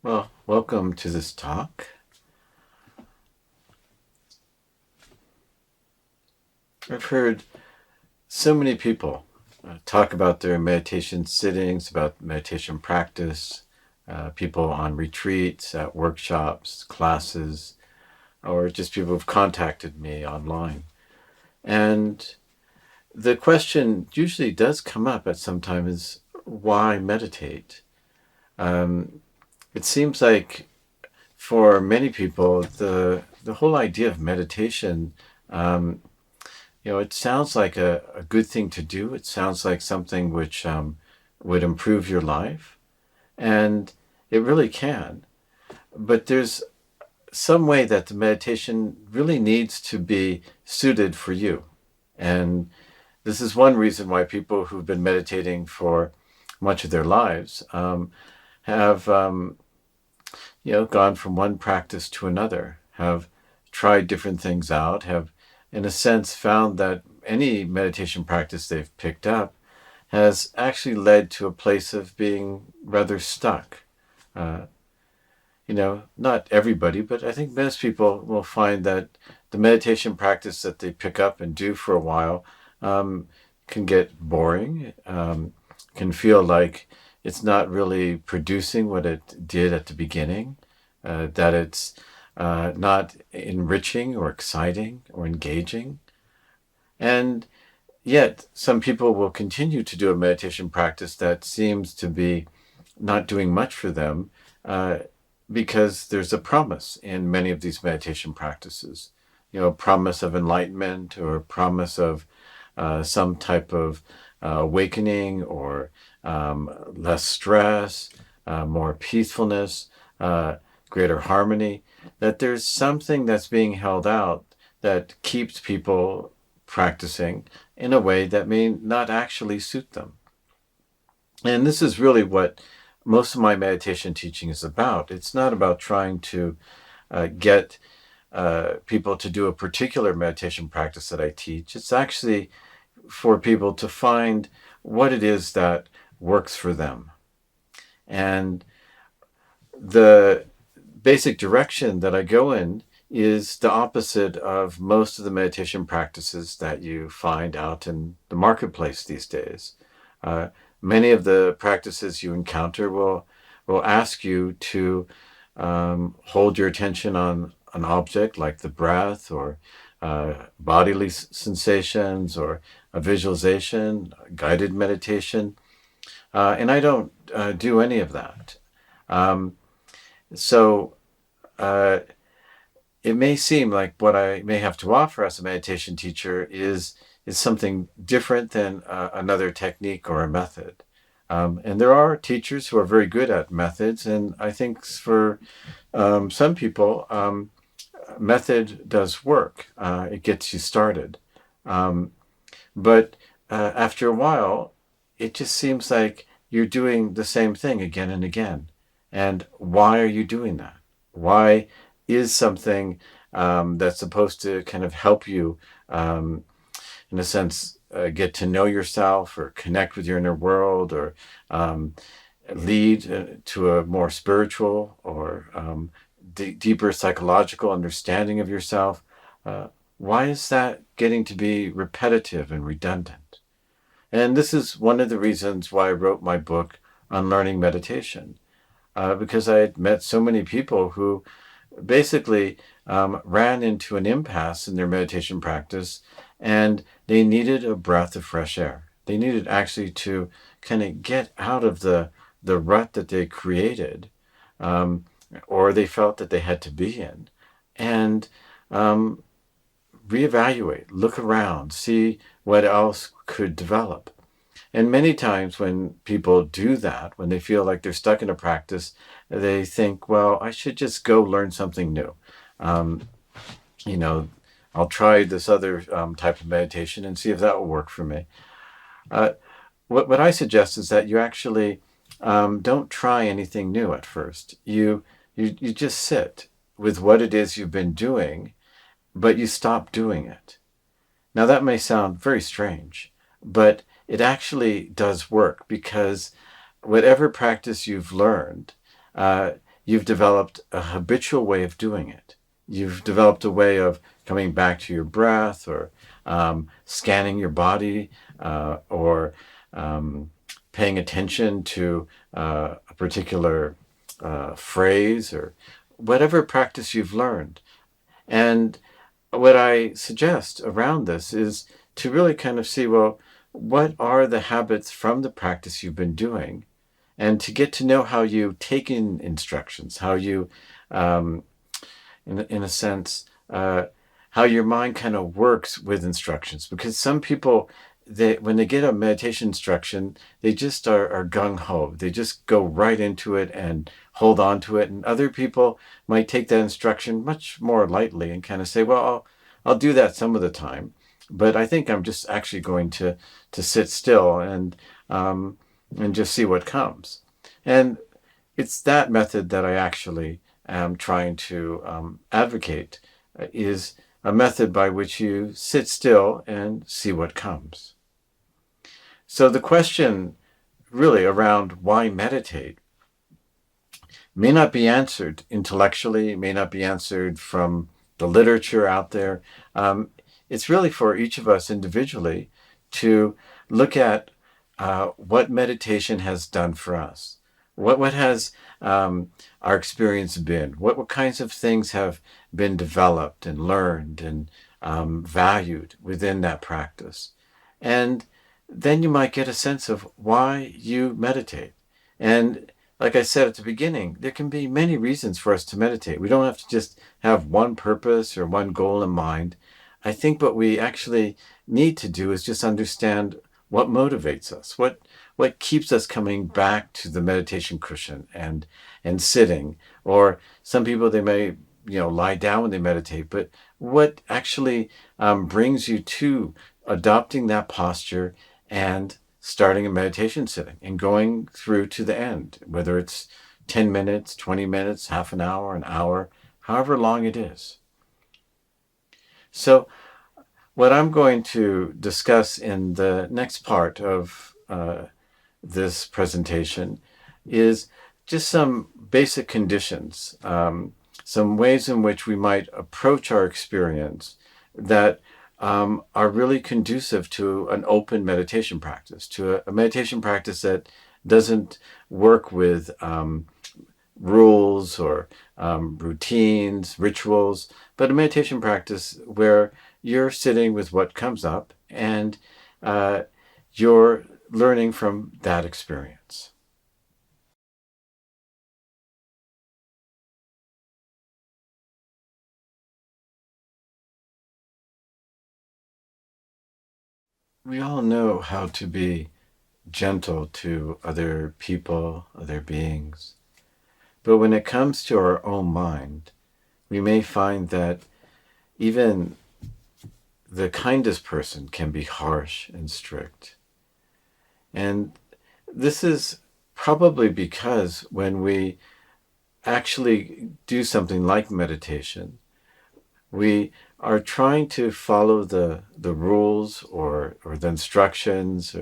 Well, welcome to this talk. I've heard so many people talk about their meditation sittings, about meditation practice, people on retreats, at workshops, classes, or just people who've contacted me online. And the question usually does come up at some time is, why meditate? It seems like for many people, the whole idea of meditation, it sounds like a good thing to do. It sounds like something which would improve your life, and it really can. But there's some way that the meditation really needs to be suited for you. And this is one reason why people who've been meditating for much of their lives have gone from one practice to another, have tried different things out, have, in a sense, found that any meditation practice they've picked up has actually led to a place of being rather stuck. Uh, Not everybody, but I think most people will find that the meditation practice that they pick up and do for a while can get boring, can feel like it's not really producing what it did at the beginning, that it's not enriching or exciting or engaging. And yet, some people will continue to do a meditation practice that seems to be not doing much for them because there's a promise in many of these meditation practices. A promise of enlightenment or a promise of some type of awakening or less stress, more peacefulness, greater harmony, that there's something that's being held out that keeps people practicing in a way that may not actually suit them. And this is really what most of my meditation teaching is about. It's not about trying to get people to do a particular meditation practice that I teach. It's actually for people to find what it is that works for them. And the basic direction that I go in is the opposite of most of the meditation practices that you find out in the marketplace these days. Many of the practices you encounter will ask you to hold your attention on an object like the breath or bodily sensations or a visualization, guided meditation. And I don't do any of that. So it may seem like what I may have to offer as a meditation teacher is something different than another technique or a method. And there are teachers who are very good at methods, and I think for some people, method does work. It gets you started. But after a while, it just seems like you're doing the same thing again and again. And why are you doing that? Why is something that's supposed to kind of help you, in a sense, get to know yourself or connect with your inner world or lead to a more spiritual or deeper psychological understanding of yourself? Why is that getting to be repetitive and redundant? And this is one of the reasons why I wrote my book, Unlearning Meditation, because I had met so many people who basically ran into an impasse in their meditation practice, and they needed a breath of fresh air. They needed actually to kind of get out of the rut that they created, or they felt that they had to be in, and reevaluate, look around, see what else could develop. And many times when people do that, when they feel like they're stuck in a practice, they think, well, I should just go learn something new. Um, I'll try this other type of meditation and see if that will work for me. Uh, what I suggest is that you actually don't try anything new at first. You just sit with what it is you've been doing, but you stop doing it. Now that may sound very strange, but it actually does work, because whatever practice you've learned, you've developed a habitual way of doing it. You've developed a way of coming back to your breath, or scanning your body, or paying attention to a particular phrase, or whatever practice you've learned. And what I suggest around this is to really kind of see, well, what are the habits from the practice you've been doing? And to get to know how you take in instructions, how you, in a sense, how your mind kind of works with instructions. Because some people, when they get a meditation instruction, they just are gung-ho. They just go right into it and hold on to it. And other people might take that instruction much more lightly and kind of say, well, I'll do that some of the time, but I think I'm just actually going to sit still and just see what comes. And it's that method that I actually am trying to advocate, is a method by which you sit still and see what comes. So the question really around why meditate may not be answered intellectually, may not be answered from the literature out there. It's really for each of us individually to look at what meditation has done for us. What has our experience been? What kinds of things have been developed and learned and valued within that practice? And then you might get a sense of why you meditate. And like I said at the beginning, there can be many reasons for us to meditate. We don't have to just have one purpose or one goal in mind. I think what we actually need to do is just understand what motivates us, what keeps us coming back to the meditation cushion and sitting. Or some people, they may lie down when they meditate, but what actually brings you to adopting that posture and starting a meditation sitting and going through to the end, whether it's 10 minutes, 20 minutes, half an hour, however long it is. So what I'm going to discuss in the next part of this presentation is just some basic conditions, some ways in which we might approach our experience that are really conducive to an open meditation practice, to a meditation practice that doesn't work with rules or routines, rituals, but a meditation practice where you're sitting with what comes up and you're learning from that experience. We all know how to be gentle to other people, other beings. But when it comes to our own mind, we may find that even the kindest person can be harsh and strict. And this is probably because when we actually do something like meditation, we are trying to follow the rules or the instructions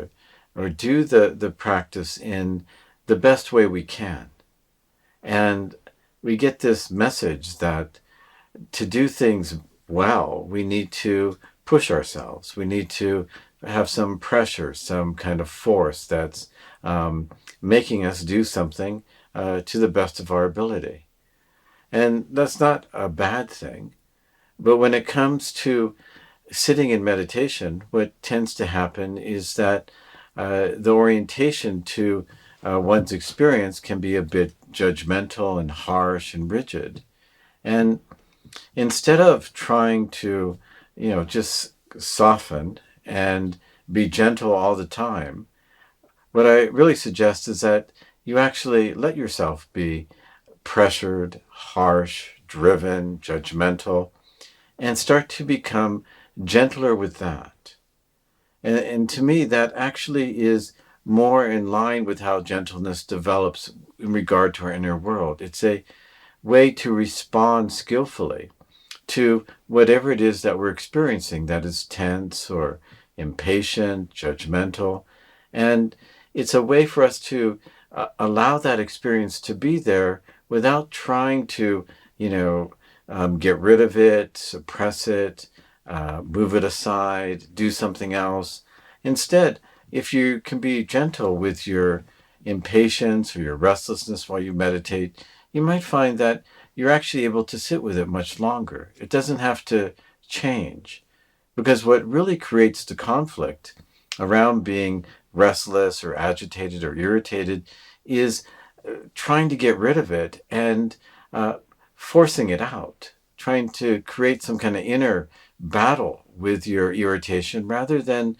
or do the practice in the best way we can. And we get this message that to do things well, we need to push ourselves. We need to have some pressure, some kind of force that's making us do something to the best of our ability. And that's not a bad thing. But when it comes to sitting in meditation, what tends to happen is that the orientation to one's experience can be a bit judgmental and harsh and rigid. And instead of trying to, just soften and be gentle all the time, what I really suggest is that you actually let yourself be pressured, harsh, driven, judgmental, and start to become gentler with that. And to me, that actually is more in line with how gentleness develops in regard to our inner world. It's a way to respond skillfully to whatever it is that we're experiencing that is tense or impatient, judgmental. And it's a way for us to allow that experience to be there without trying to, get rid of it, suppress it, move it aside, do something else. Instead, if you can be gentle with your impatience or your restlessness while you meditate, you might find that you're actually able to sit with it much longer. It doesn't have to change. Because what really creates the conflict around being restless or agitated or irritated is trying to get rid of it and uh, forcing it out, trying to create some kind of inner battle with your irritation rather than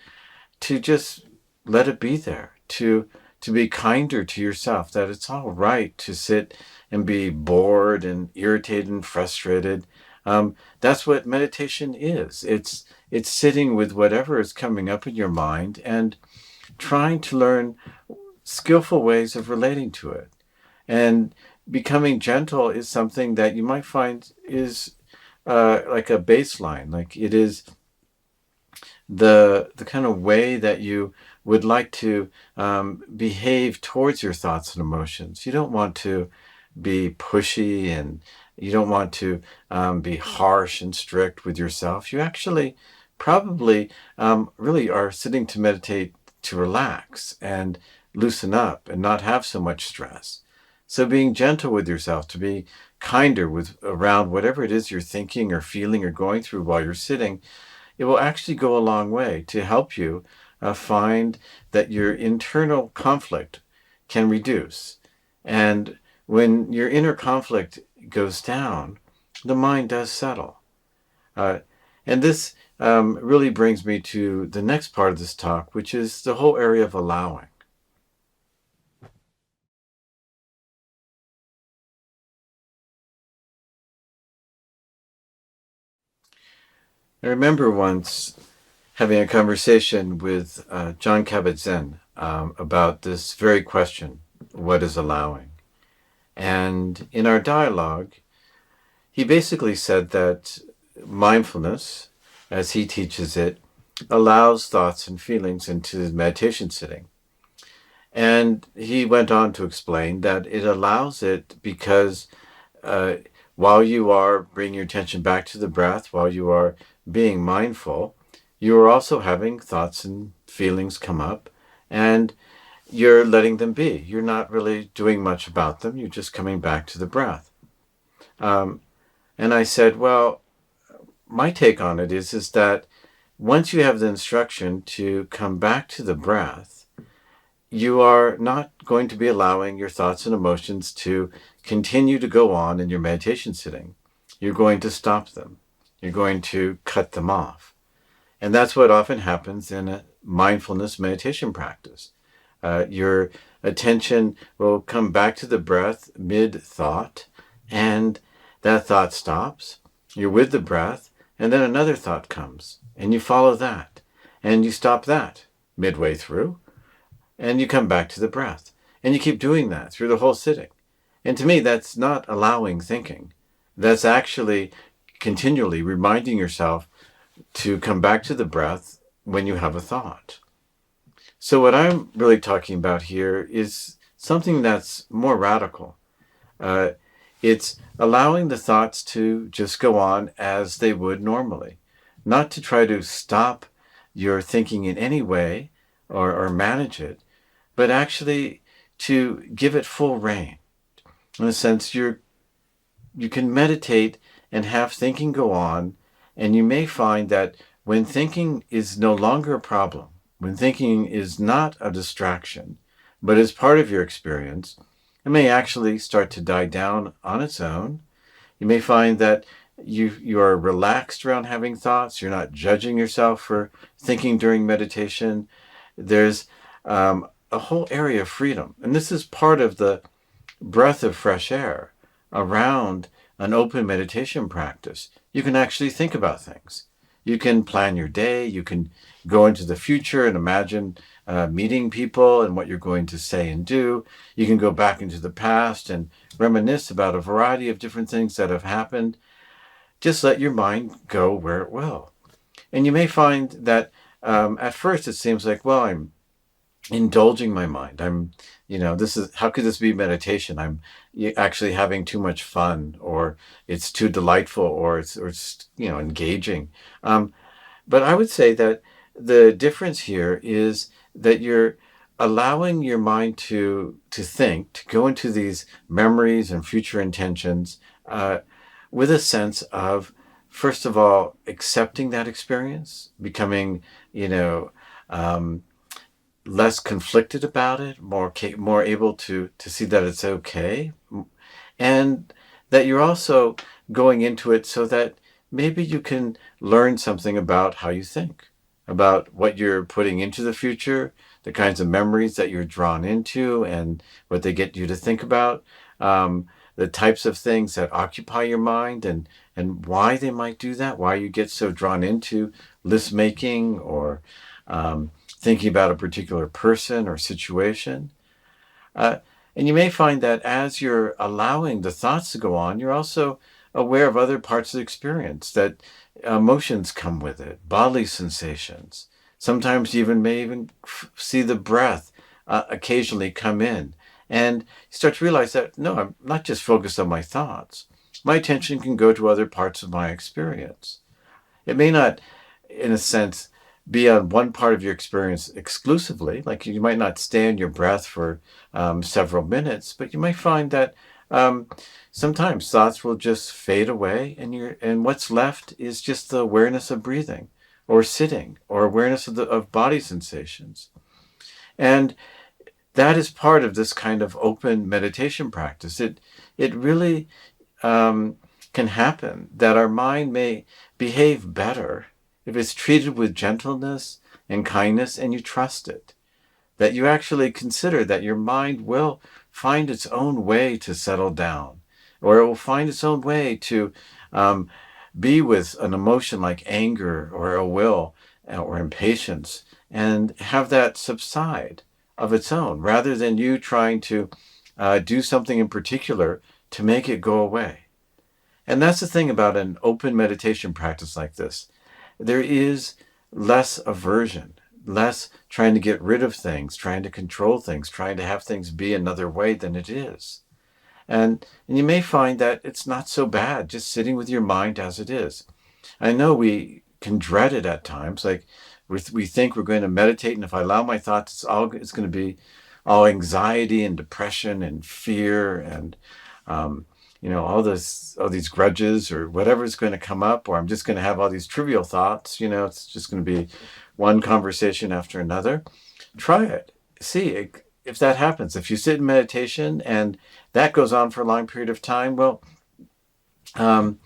to just let it be there, to be kinder to yourself, that it's all right to sit and be bored and irritated and frustrated. That's what meditation is. It's sitting with whatever is coming up in your mind and trying to learn skillful ways of relating to it. And becoming gentle is something that you might find is like a baseline, like it is the kind of way that you would like to behave towards your thoughts and emotions. You don't want to be pushy, and you don't want to be harsh and strict with yourself. You actually probably really are sitting to meditate to relax and loosen up and not have so much stress. So being gentle with yourself, to be kinder with around whatever it is you're thinking or feeling or going through while you're sitting, it will actually go a long way to help you find that your internal conflict can reduce. And when your inner conflict goes down, the mind does settle. And this really brings me to the next part of this talk, which is the whole area of allowing. I remember once having a conversation with John Kabat-Zinn about this very question, what is allowing? And in our dialogue, he basically said that mindfulness, as he teaches it, allows thoughts and feelings into the meditation sitting. And he went on to explain that it allows it because while you are bringing your attention back to the breath, while you are being mindful, you are also having thoughts and feelings come up, and you're letting them be. You're not really doing much about them. You're just coming back to the breath. And I said, well, my take on it is that once you have the instruction to come back to the breath, you are not going to be allowing your thoughts and emotions to continue to go on in your meditation sitting. You're going to stop them. You're going to cut them off. And that's what often happens in a mindfulness meditation practice. Your attention will come back to the breath mid-thought, and that thought stops. You're with the breath, and then another thought comes, and you follow that, and you stop that midway through, and you come back to the breath. And you keep doing that through the whole sitting. And to me, that's not allowing thinking. That's actually continually reminding yourself to come back to the breath when you have a thought. So what I'm really talking about here is something that's more radical. It's allowing the thoughts to just go on as they would normally, not to try to stop your thinking in any way or manage it, but actually to give it full rein. In a sense, you can meditate and have thinking go on, and you may find that when thinking is no longer a problem, when thinking is not a distraction, but is part of your experience, it may actually start to die down on its own. You may find that you are relaxed around having thoughts. You're not judging yourself for thinking during meditation. There's a whole area of freedom. And this is part of the breath of fresh air around an open meditation practice. You can actually think about things. You can plan your day. You can go into the future and imagine meeting people and what you're going to say and do. You can go back into the past and reminisce about a variety of different things that have happened. Just let your mind go where it will. And you may find that at first it seems like, well, I'm indulging my mind. I'm how could this be meditation? I'm actually having too much fun, or it's too delightful, or it's engaging. But I would say that the difference here is that you're allowing your mind to think, to go into these memories and future intentions with a sense of, first of all, accepting that experience, becoming, um, less conflicted about it, more able to see that it's okay, and that you're also going into it so that maybe you can learn something about how you think, about what you're putting into the future, the kinds of memories that you're drawn into, and what they get you to think about, the types of things that occupy your mind, and why they might do that, why you get so drawn into list making, or thinking about a particular person or situation. Uh, and you may find that as you're allowing the thoughts to go on, you're also aware of other parts of the experience, that emotions come with it, bodily sensations. Sometimes you may even see the breath occasionally come in. And you start to realize that, no, I'm not just focused on my thoughts. My attention can go to other parts of my experience. It may not, in a sense, be on one part of your experience exclusively. Like, you might not stay on your breath for several minutes, but you might find that um, sometimes thoughts will just fade away, and what's left is just the awareness of breathing, or sitting, or awareness of body sensations. And that is part of this kind of open meditation practice. It really can happen that our mind may behave better if it's treated with gentleness and kindness, and you trust it. That you actually consider that your mind will find its own way to settle down, or it will find its own way to um, be with an emotion like anger, or a will, or impatience, and have that subside of its own, rather than you trying to do something in particular to make it go away. And that's the thing about an open meditation practice like this. There is less aversion, less trying to get rid of things, trying to control things, trying to have things be another way than it is. And you may find that it's not so bad just sitting with your mind as it is. I know we can dread it at times. Like, we think we're going to meditate, and if I allow my thoughts, it's going to be all anxiety and depression and fear, and all these grudges, or whatever is going to come up, or I'm just going to have all these trivial thoughts. It's just going to be one conversation after another. Try it. See if that happens. If you sit in meditation and that goes on for a long period of time, well, I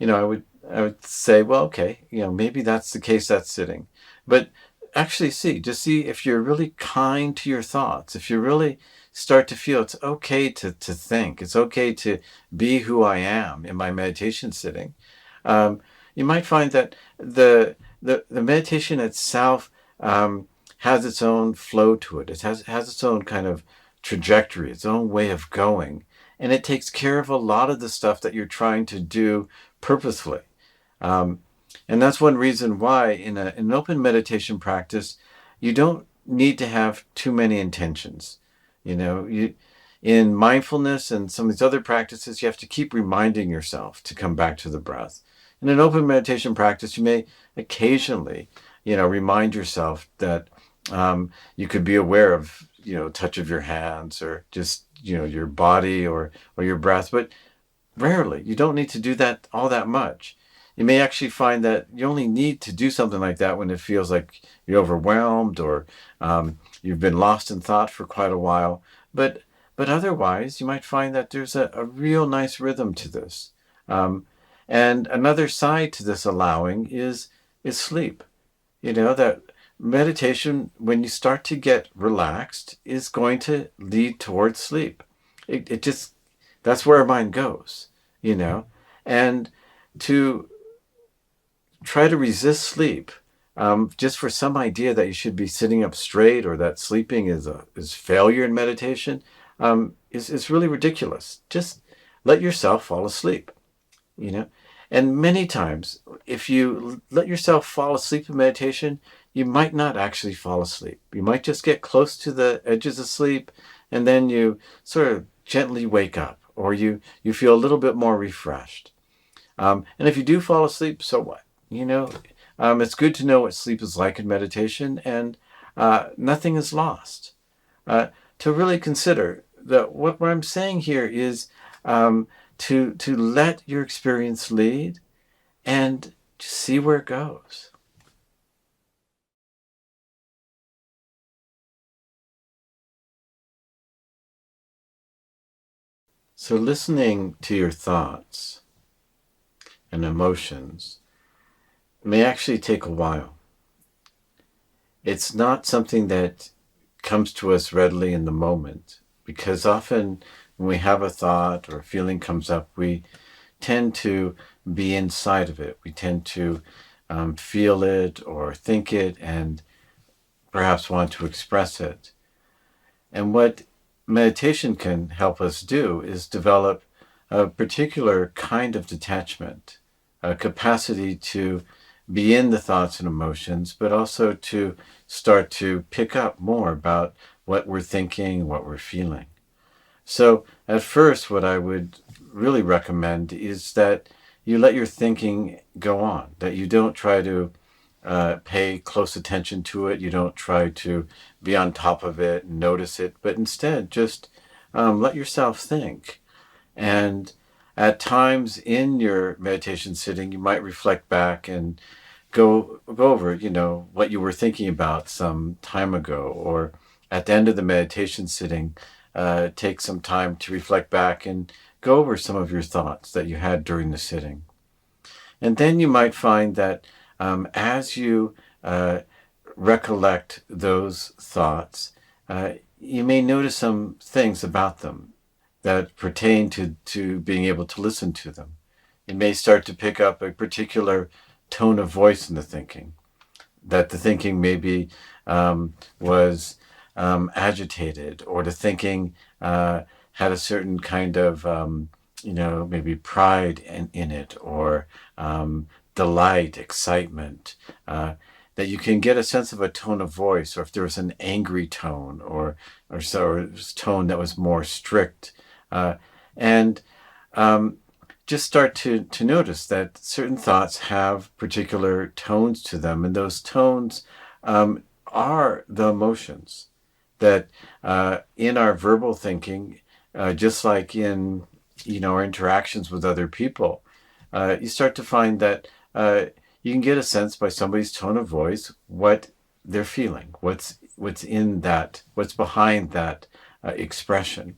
would say, well, okay, maybe that's the case, that's sitting. But actually just see if you're really kind to your thoughts, if you really start to feel it's okay to think, it's okay to be who I am in my meditation sitting. You might find that the meditation itself has its own flow to it. It has its own kind of trajectory, its own way of going. And it takes care of a lot of the stuff that you're trying to do purposefully. And that's one reason why in an open meditation practice, you don't need to have too many intentions. In mindfulness and some of these other practices, you have to keep reminding yourself to come back to the breath. In an open meditation practice, you may occasionally, remind yourself that you could be aware of, touch of your hands, or just, your body, or your breath, but rarely. You don't need to do that all that much. You may actually find that you only need to do something like that when it feels like you're overwhelmed, or you've been lost in thought for quite a while. But otherwise, you might find that there's a real nice rhythm to this. And another side to this allowing is sleep. That meditation, when you start to get relaxed, is going to lead towards sleep. It just, that's where our mind goes, and to try to resist sleep, just for some idea that you should be sitting up straight, or that sleeping is failure in meditation, is really ridiculous. Just let yourself fall asleep, And many times, if you let yourself fall asleep in meditation, you might not actually fall asleep. You might just get close to the edges of sleep, and then you sort of gently wake up, or you feel a little bit more refreshed. And if you do fall asleep, so what? It's good to know what sleep is like in meditation, and nothing is lost. To really consider that what I'm saying here is to let your experience lead and just see where it goes. So listening to your thoughts and emotions may actually take a while. It's not something that comes to us readily in the moment, because often when we have a thought or a feeling comes up, we tend to be inside of it. We tend to feel it or think it and perhaps want to express it. And what meditation can help us do is develop a particular kind of detachment, a capacity to be in the thoughts and emotions, but also to start to pick up more about what we're thinking, what we're feeling. So at first, what I would really recommend is that you let your thinking go on, that you don't try to pay close attention to it. You don't try to be on top of it and notice it, but instead just let yourself think. And at times in your meditation sitting, you might reflect back and go over, what you were thinking about some time ago, or at the end of the meditation sitting, take some time to reflect back and go over some of your thoughts that you had during the sitting. And then you might find that as you recollect those thoughts, you may notice some things about them that pertain to being able to listen to them. You may start to pick up a particular tone of voice in the thinking, that the thinking maybe was agitated, or the thinking had a certain kind of, maybe pride in it, or delight, excitement, that you can get a sense of a tone of voice, or if there was an angry tone, or tone that was more strict. And just start to notice that certain thoughts have particular tones to them, and those tones are the emotions that in our verbal thinking, just like in our interactions with other people, you start to find that you can get a sense by somebody's tone of voice what they're feeling, what's in that, what's behind that expression.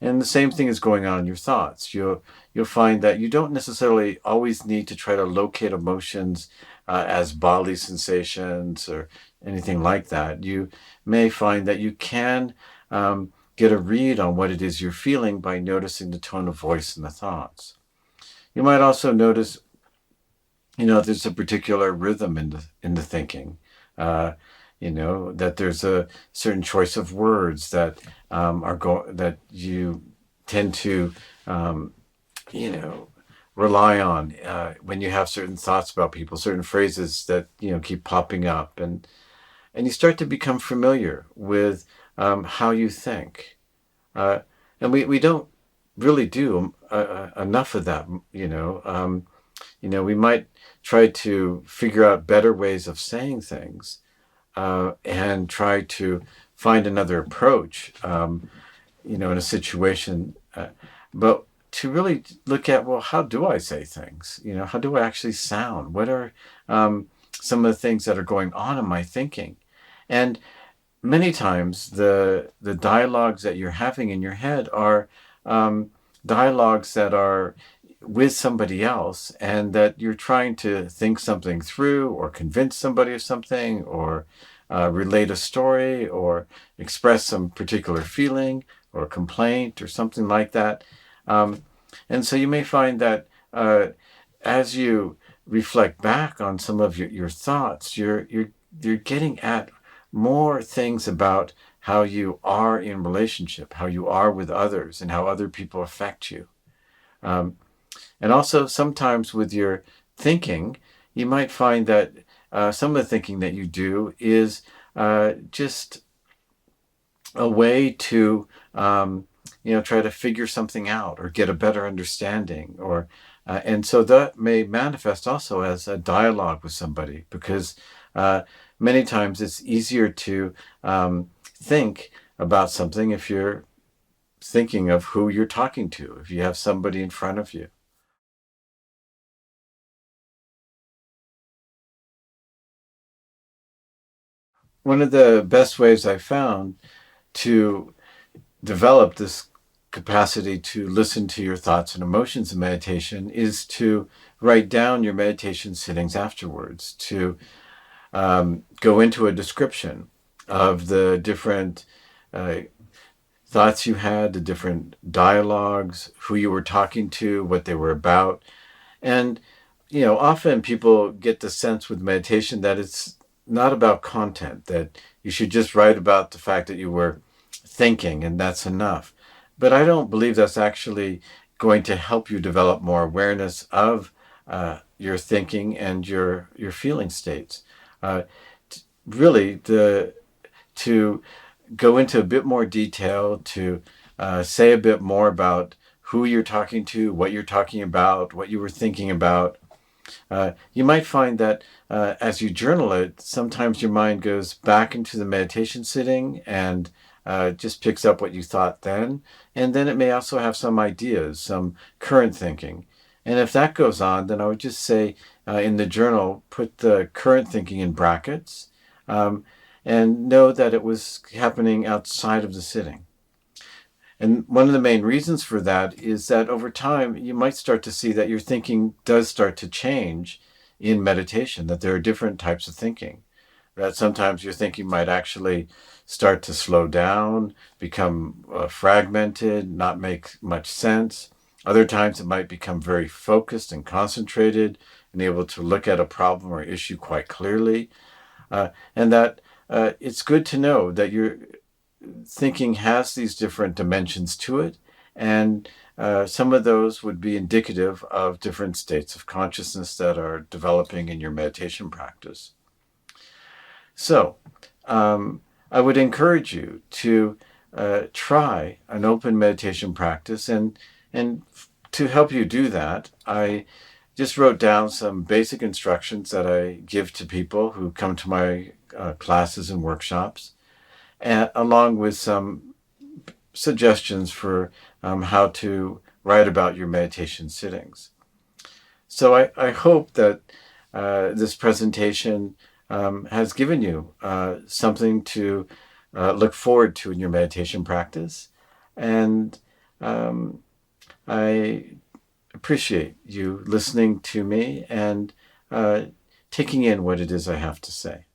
And the same thing is going on in your thoughts. You'll find that you don't necessarily always need to try to locate emotions as bodily sensations or anything like that. You may find that you can get a read on what it is you're feeling by noticing the tone of voice in the thoughts. You might also notice, there's a particular rhythm in the thinking. That there's a certain choice of words that that you tend to, rely on when you have certain thoughts about people, certain phrases that keep popping up, and you start to become familiar with how you think, and we don't really do enough of that. We might try to figure out better ways of saying things, and try to find another approach, in a situation. But to really look at, well, how do I say things? How do I actually sound? What are some of the things that are going on in my thinking? And many times the dialogues that you're having in your head are dialogues that are with somebody else, and that you're trying to think something through, or convince somebody of something, or relate a story, or express some particular feeling or complaint or something like that. And so you may find that as you reflect back on some of your thoughts, you're getting at more things about how you are in relationship, how you are with others, and how other people affect you. And also sometimes with your thinking, you might find that some of the thinking that you do is just a way to try to figure something out or get a better understanding, or and so that may manifest also as a dialogue with somebody, because many times it's easier to think about something if you're thinking of who you're talking to, if you have somebody in front of you. One of the best ways I found to develop this capacity to listen to your thoughts and emotions in meditation is to write down your meditation sittings afterwards, to go into a description of the different uh, thoughts you had, the different dialogues, who you were talking to, what they were about. And, often people get the sense with meditation that it's not about content, that you should just write about the fact that you were thinking and that's enough. But I don't believe that's actually going to help you develop more awareness of your thinking and your feeling states. Uh, Really, to go into a bit more detail, to say a bit more about who you're talking to, what you're talking about, what you were thinking about. You might find that as you journal it, sometimes your mind goes back into the meditation sitting and just picks up what you thought then. And then it may also have some ideas, some current thinking. And if that goes on, then I would just say in the journal, put the current thinking in brackets, um, and know that it was happening outside of the sitting. And one of the main reasons for that is that over time, you might start to see that your thinking does start to change in meditation, that there are different types of thinking. That sometimes your thinking might actually start to slow down, become fragmented, not make much sense. Other times it might become very focused and concentrated and able to look at a problem or issue quite clearly. And that it's good to know that your thinking has these different dimensions to it. And some of those would be indicative of different states of consciousness that are developing in your meditation practice. So, I would encourage you to try an open meditation practice, and to help you do that, I just wrote down some basic instructions that I give to people who come to my classes and workshops, and along with some suggestions for how to write about your meditation sittings. So I hope that this presentation has given you something to look forward to in your meditation practice. And I appreciate you listening to me and taking in what it is I have to say.